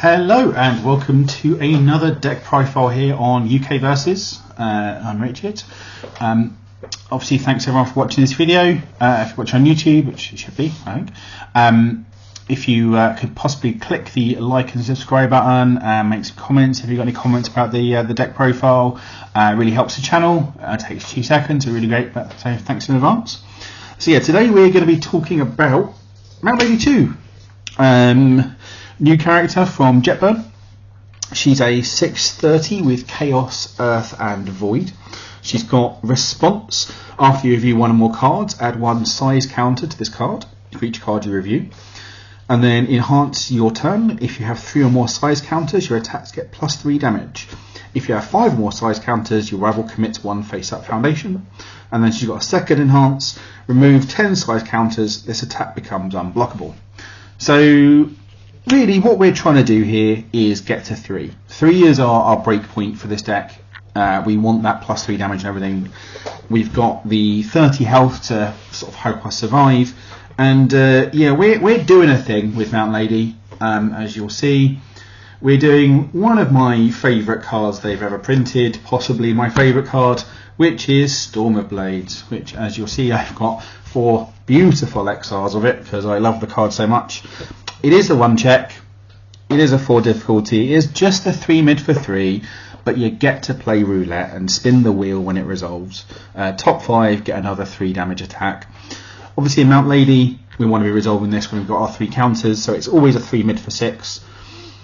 Hello and welcome to another deck profile here on UKVersus. I'm Richard. Obviously, thanks everyone for watching this video. If you're watching on YouTube, which it should be, I think. If you could possibly click the like and subscribe button and make some comments if you've got any comments about the deck profile. It really helps the channel. It takes 2 seconds, it's really great, but so thanks in advance. So yeah, today we're going to be talking about Mount Lady 2. New character from Jetburn. She's a 6/30 with Chaos, Earth and Void. She's got Response. After you review one or more cards, add 1 size counter to this card for each card you review. And then enhance your turn. If you have 3 or more size counters, your attacks get +3 damage. If you have 5 or more size counters, your rival commits 1 face-up foundation. And then she's got a second enhance. Remove 10 size counters. This attack becomes unblockable. So really what we're trying to do here is get to 3. 3 is our break point for this deck. We want that +3 damage and everything. We've got the 30 health to sort of help us survive. And yeah, we're doing a thing with Mount Lady, as you'll see. We're doing one of my favourite cards they've ever printed, possibly my favourite card, which is Storm of Blades, which as you'll see I've got 4 beautiful XRs of it because I love the card so much. It is a 1 check, it is a 4 difficulty, it is just a 3 mid for 3, but you get to play roulette and spin the wheel when it resolves. Top 5 get another 3 damage attack. Obviously in Mount Lady we want to be resolving this when we've got our 3 counters, so it's always a 3 mid for 6.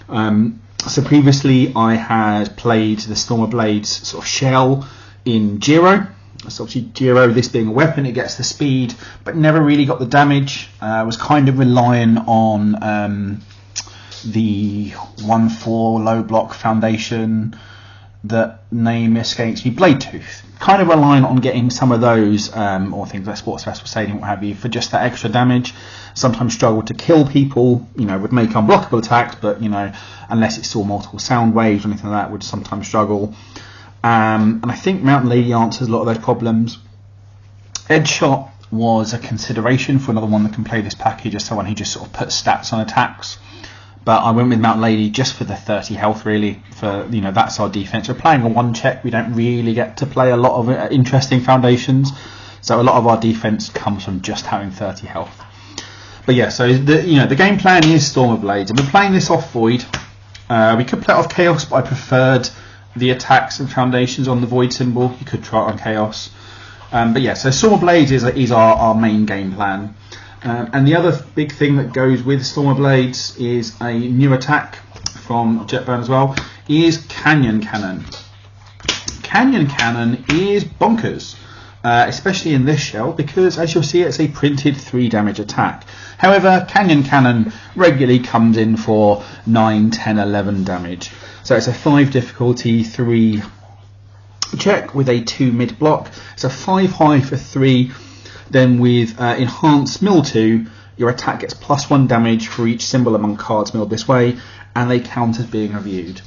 So previously I had played the Storm of Blades sort of shell in Giro. So obviously Giro, this being a weapon, it gets the speed, but never really got the damage. Was kind of relying on the 1/4 low block foundation, that name escapes me, Blade Tooth. Kind of relying on getting some of those, or things like Sports Festival Stadium, what have you, for just that extra damage. Sometimes struggle to kill people, you know, would make unblockable attacks, but you know, unless it saw multiple sound waves or anything like that, would sometimes struggle. And I think Mount Lady answers a lot of those problems. Edge Shot was a consideration for another one that can play this package as someone who just sort of puts stats on attacks. But I went with Mount Lady just for the 30 health, really. For, you know, that's our defense. We're playing a 1 check. We don't really get to play a lot of interesting foundations. So a lot of our defense comes from just having 30 health. But yeah, so the game plan is Storm of Blades. And we're playing this off Void. We could play it off Chaos, but I preferred the attacks and foundations on the Void symbol. You could try it on Chaos. But yeah, so Storm of Blades is our main game plan. And the other big thing that goes with Storm of Blades is a new attack from Jetburn as well, is Canyon Cannon. Canyon Cannon is bonkers, especially in this shell, because as you'll see it's a printed 3 damage attack. However, Canyon Cannon regularly comes in for 9, 10, 11 damage. So it's a 5 difficulty, 3 check with a 2 mid block. It's a 5 high for 3. Then with Enhanced Mill 2, your attack gets +1 damage for each symbol among cards milled this way, and they count as being reviewed.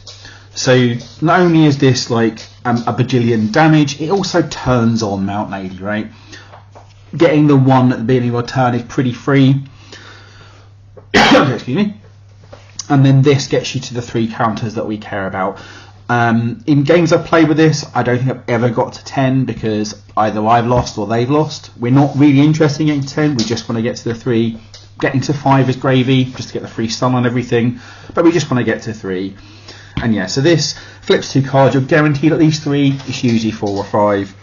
So not only is this like a bajillion damage, it also turns on Mount Lady, right? Getting the 1 at the beginning of your turn is pretty free. Excuse me. And then this gets you to the 3 counters that we care about. In games I've played with this, I don't think I've ever got to 10 because either I've lost or they've lost. We're not really interested in getting to 10, we just want to get to the 3. Getting to 5 is gravy, just to get the free stun on everything, but we just want to get to 3. And yeah, so this flips 2 cards, you're guaranteed at least 3, it's usually 4 or 5.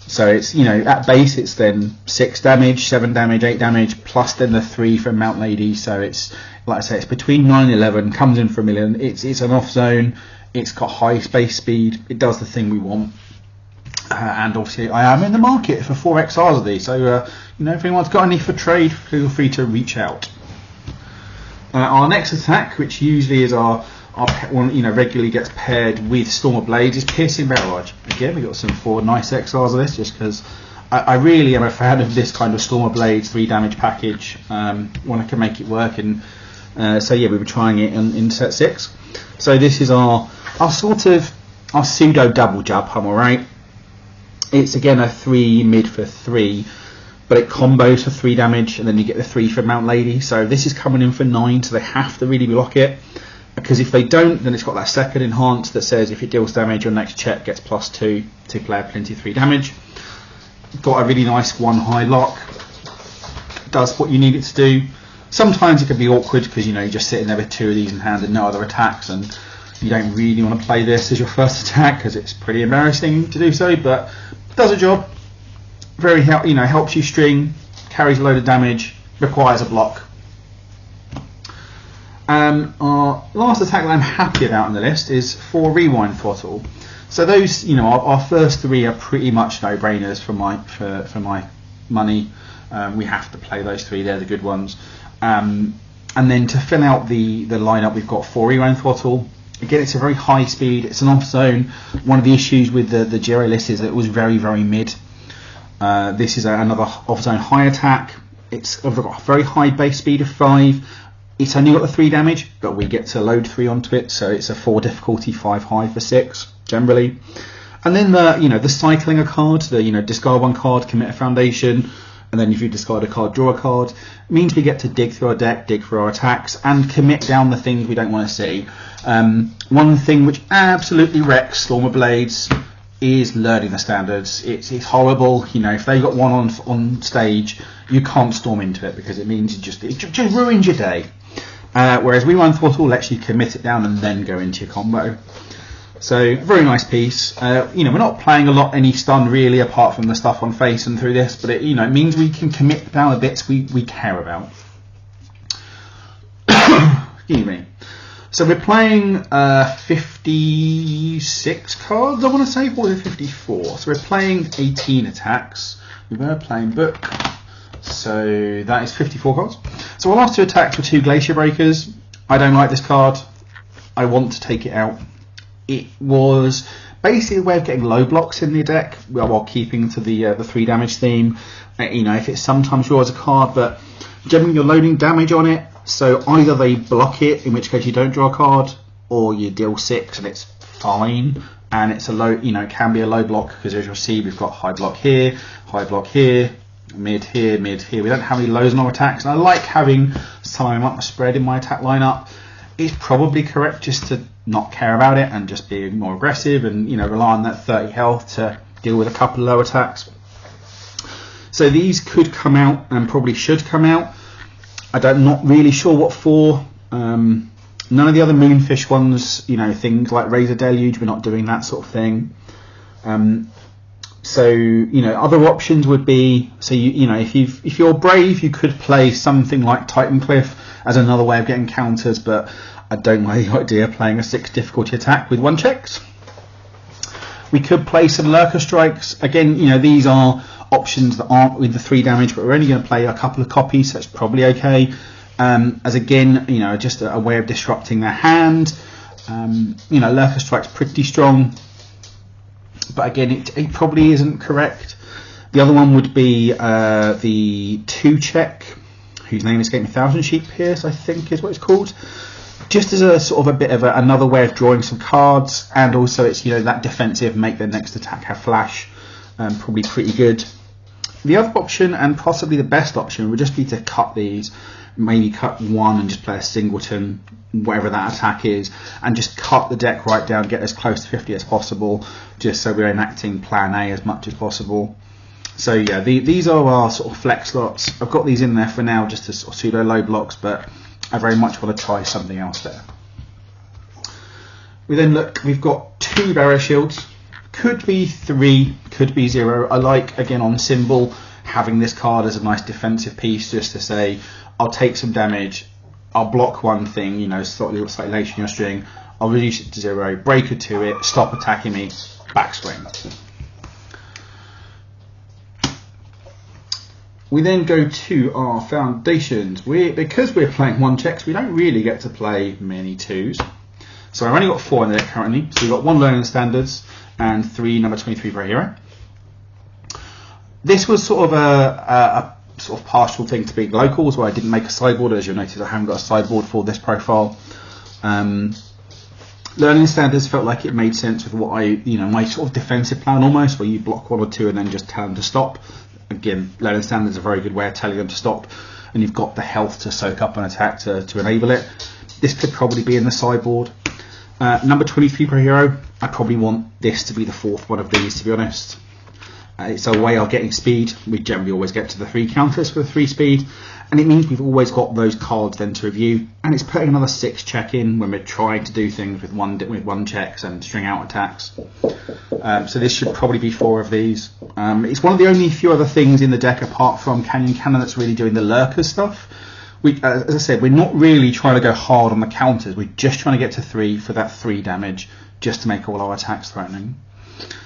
So it's, you know, at base it's then 6 damage, 7 damage, 8 damage, plus then the 3 from Mount Lady, so it's, like I say, it's between 9 and 11, comes in for a million, it's an off zone. It's got high space speed, it does the thing we want, and obviously I am in the market for 4 XRs of these, so you know, if anyone's got any for trade, feel free to reach out. Our next attack, which usually is our one, you know, regularly gets paired with Storm of Blades, is Piercing Barrage. Again, we got some 4 nice XRs of this, just because I really am a fan of this kind of Storm of Blades 3 damage package, when I can make it work, and so yeah, we were trying it in set 6. So this is our pseudo double jump, I'm alright. It's again a 3 mid for 3, but it combos for 3 damage, and then you get the 3 from Mount Lady. So this is coming in for 9, so they have to really block it. because if they don't, then it's got that second enhance that says if it deals damage, your next check gets +2 to player plenty 3 damage. Got a really nice 1 high lock. Does what you need it to do. Sometimes it can be awkward because you're just sitting there with 2 of these in hand and no other attacks, and you don't really want to play this as your first attack because it's pretty embarrassing to do so. But it does a job. Very helps you string, carries a load of damage, requires a block. Our last attack that I'm happy about on the list is for Rewind Throttle. So those, our first 3 are pretty much no-brainers for my money. We have to play those 3; they're the good ones. And then to fill out the lineup, we've got 4 Rewind Throttle. Again, it's a very high speed. It's an off-zone. One of the issues with the Giro list is that it was very, very mid. This is another off-zone high attack. I've got a very high base speed of 5. It's only got the 3 damage, but we get to load 3 onto it, so it's a 4 difficulty, 5 high for 6 generally. And then the cycling a card, discard 1 card, commit a foundation, and then if you discard a card, draw a card. It means we get to dig through our deck, dig through our attacks, and commit down the things we don't want to see. One thing which absolutely wrecks Stormer Blades is learning the standards. It's horrible. If they got 1 on stage, you can't storm into it because it means it just ruins your day. Whereas Rewind Throttle lets you commit it down and then go into your combo. So very nice piece. We're not playing a lot any stun really, apart from the stuff on face and through this, but it means we can commit down the bits we care about. Excuse me. So we're playing 56 cards, I want to say, or 54. So we're playing 18 attacks. We were playing book, so that is 54 cards. So our last 2 attacks were 2 Glacier Breakers. I don't like this card. I want to take it out. It was basically a way of getting low blocks in the deck while keeping to the 3 damage theme. If it sometimes draws a card, but generally you're loading damage on it. So either they block it, in which case you don't draw a card, or you deal 6 and it's fine. And it's a low, it can be a low block because as you'll see, we've got high block here, mid here, mid here. We don't have any lows in our attacks, and I like having some amount of spread in my attack lineup. It's probably correct just to not care about it and just be more aggressive and rely on that 30 health to deal with a couple of low attacks. So these could come out and probably should come out. I'm not really sure what for. None of the other Moonfish ones, things like Razor Deluge, we're not doing that sort of thing. So other options would be, if you're brave, you could play something like Titan Cliff as another way of getting counters, but I don't like the idea of playing a 6 difficulty attack with 1 checks. We could play some Lurker Strikes. Again, these are options that aren't with the 3 damage, but we're only going to play a couple of copies, so it's probably okay. As again, just a way of disrupting their hand. Lurker Strike's pretty strong, but again, it probably isn't correct. The other one would be the 2 check, whose name escaped me, Thousand Sheep Pierce, I think is what it's called. Just as a sort of a bit of another way of drawing some cards, and also it's that defensive, make their next attack have flash, probably pretty good. The other option, and possibly the best option, would just be to cut these, maybe cut 1 and just play a singleton, whatever that attack is, and just cut the deck right down, get as close to 50 as possible, just so we're enacting plan A as much as possible. So yeah, these are our sort of flex slots. I've got these in there for now just as sort of pseudo low blocks, but I very much want to try something else there. We then look, we've got 2 Barrier Shields, could be 3, could be 0. I like, again on symbol, having this card as a nice defensive piece, just to say, I'll take some damage, I'll block 1 thing, slightly later in your string, I'll reduce it to 0, break it to it, stop attacking me, backswing. We then go to our foundations. Because we're playing 1 checks, we don't really get to play many 2s. So I've only got 4 in there currently. So we've got 1 Learning Standards and 3 number 23 for a hero. This was sort of a sort of partial thing to being locals, where I didn't make a sideboard. As you'll notice, I haven't got a sideboard for this profile. Learning Standards felt like it made sense with what my sort of defensive plan almost, where you block 1 or 2 and then just tell them to stop. Again, Learning Standards is a very good way of telling them to stop, and you've got the health to soak up an attack to enable it. this could probably be in the sideboard. Number 23 Pro Hero, I probably want this to be the fourth one of these, to be honest. It's a way of getting speed. We generally always get to the 3 counters for the 3 speed, and it means we've always got those cards then to review, and it's putting another 6 check in when we're trying to do things with one checks and string out attacks. So this should probably be 4 of these. It's one of the only few other things in the deck apart from Canyon Cannon that's really doing the lurker stuff. As I said, we're not really trying to go hard on the counters. We're just trying to get to 3 for that 3 damage, just to make all our attacks threatening.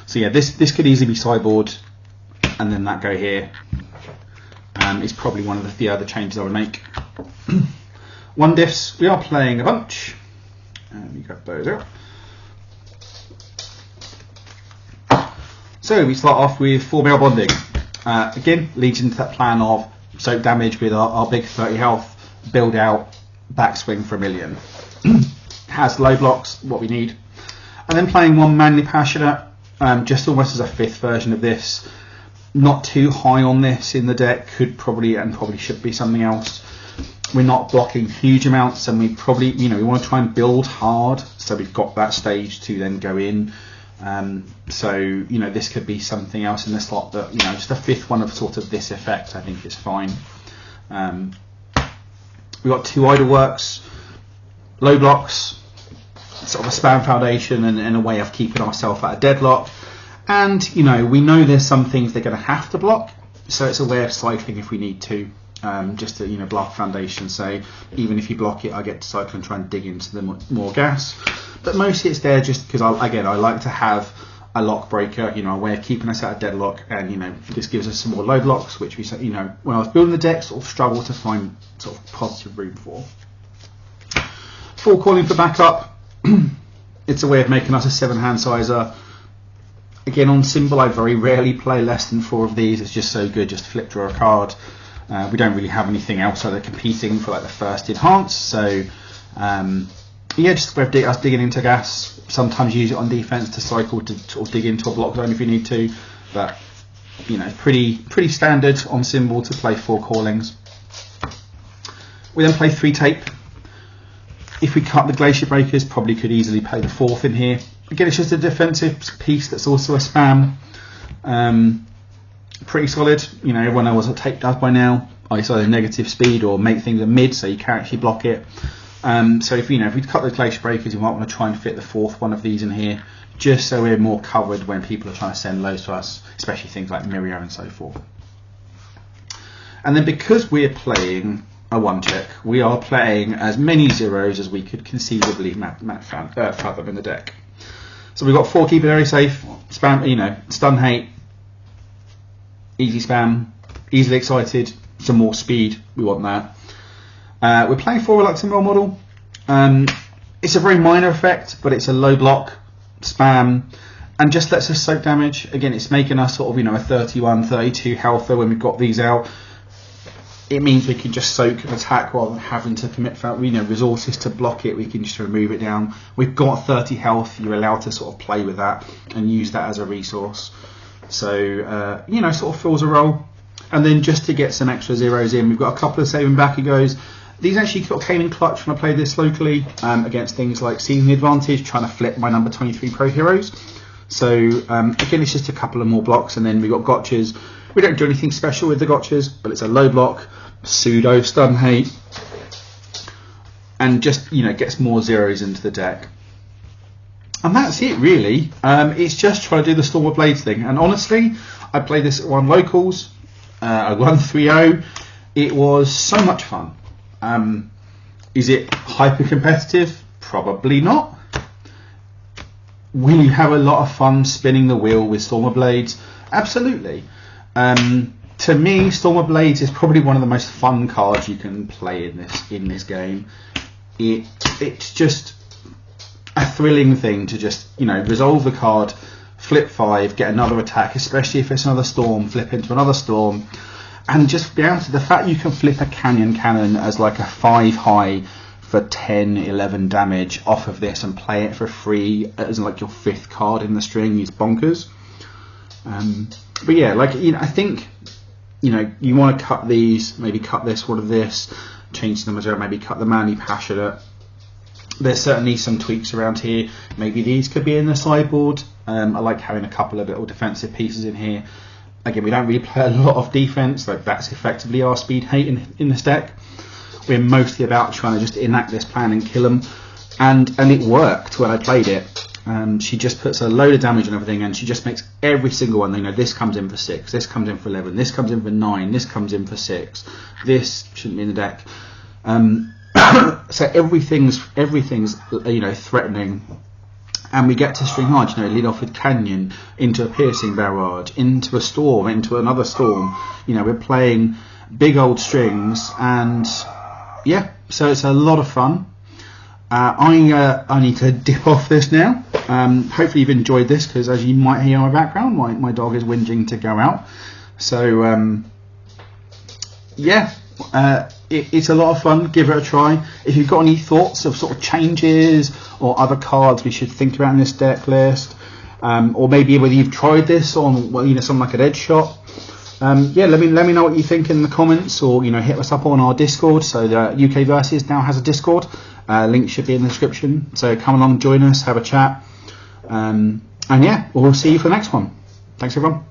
So yeah, this could easily be sideboard, and then that go here. It's probably one of the other changes I would make. 1 diffs, we are playing a bunch. And you got those out. So we start off with 4 male bonding. Again, leads into that plan of soak damage with our big 30 health, build out, backswing for 1 million. Has low blocks, what we need. And then playing 1 Manly Passionate, just almost as a 5th version of this. Not too high on this in the deck, could probably should be something else. We're not blocking huge amounts, and we probably, we want to try and build hard, so we've got that stage to then go in. So this could be something else in the slot, but just a 5th one of sort of this effect I think is fine. We've got 2 idle works, low blocks, sort of a spam foundation, and a way of keeping ourselves at a deadlock. And we know there's some things they're going to have to block, so it's a way of cycling if we need to, just to block foundation. So even if you block it, I get to cycle and try and dig into the more gas. But mostly it's there just because I like to have a lock breaker, a way of keeping us at a deadlock, and this gives us some more low blocks, which we when I was building the deck sort of struggled to find sort of positive room for. 4 calling for backup. It's a way of making us a 7-hand sizer. Again, on symbol, I very rarely play less than 4 of these. It's just so good, just flip, draw a card. We don't really have anything else other than competing for like the first enhance. So yeah, just us digging into gas. Sometimes use it on defense to cycle to sort of dig into a block zone if you need to. But pretty standard on symbol to play 4 callings. We then play 3 tape. If we cut the Glacier Breakers, probably could easily play the 4th in here. Again, it's just a defensive piece that's also a spam. Pretty solid. Everyone knows what tape does by now. It's either negative speed or make things a mid, so you can actually block it. So if we cut the Glacier Breakers, you might want to try and fit the 4th one of these in here, just so we're more covered when people are trying to send lows to us, especially things like Mirio and so forth. And then because we're playing a 1-check, we are playing as many zeros as we could conceivably fathom in the deck. So we've got 4 keep it very safe, spam, stun hate, easy spam, easily excited, some more speed, we want that. We're playing 4 reluctant role model. It's a very minor effect, but it's a low block, spam, and just lets us soak damage. Again, it's making us sort of a 31, 32 healther when we've got these out. It means we can just soak an attack rather than having to commit resources to block it. We can just remove it down. We've got 30 health. You're allowed to sort of play with that and use that as a resource. So sort of fills a role. And then just to get some extra zeros in, we've got a couple of saving back goes. These actually came in clutch when I played this locally against things like Season Advantage, trying to flip my number 23 Pro Heroes. So again, it's just a couple of more blocks, and then we've got gotchas. We don't do anything special with the gotchas, but it's a low block, pseudo stun hate, and just gets more zeros into the deck. And that's it really. It's just trying to do the Storm of Blades thing. And honestly, I played this at 1 locals. I won 3-0. It was so much fun. Is it hyper competitive? Probably not. Will you have a lot of fun spinning the wheel with Storm of Blades? Absolutely. To me, Storm of Blades is probably one of the most fun cards you can play in this game. It's just a thrilling thing to just resolve the card, flip 5, get another attack, especially if it's another storm, flip into another storm, and just be able to, the fact you can flip a Canyon Cannon as like a 5 high for 10, 11 damage off of this and play it for free as like your 5th card in the string is bonkers. But yeah, I think you want to cut these, maybe cut this, one of this, change the material, maybe cut the Manly Passionate, There's certainly some tweaks around here. Maybe these could be in the sideboard. I like having a couple of little defensive pieces in here. Again, we don't really play a lot of defense. Like, that's effectively our speed hate in this deck. We're mostly about trying to just enact this plan and kill them, and it worked when I played it. She just puts a load of damage on everything, and she just makes every single one. You know, this comes in for 6, this comes in for 11, this comes in for 9, this comes in for 6. This shouldn't be in the deck. So everything's you know, threatening, and we get to string hard. You know, lead off with Canyon, into a piercing barrage, into a storm, into another storm. You know, we're playing big old strings, and yeah, so it's a lot of fun. I need to dip off this now. Hopefully you've enjoyed this, because as you might hear in my background, my dog is whinging to go out. So yeah, it's a lot of fun. Give it a try. If you've got any thoughts of sort of changes or other cards we should think about in this deck list, or maybe whether you've tried this on, well, you know, something like an edge shot, yeah, let me know what you think in the comments, or, you know, hit us up on our Discord. So the UKVersus now has a Discord. Link should be in the description. So come along, join us, have a chat, and yeah, we'll see you for the next one. Thanks everyone.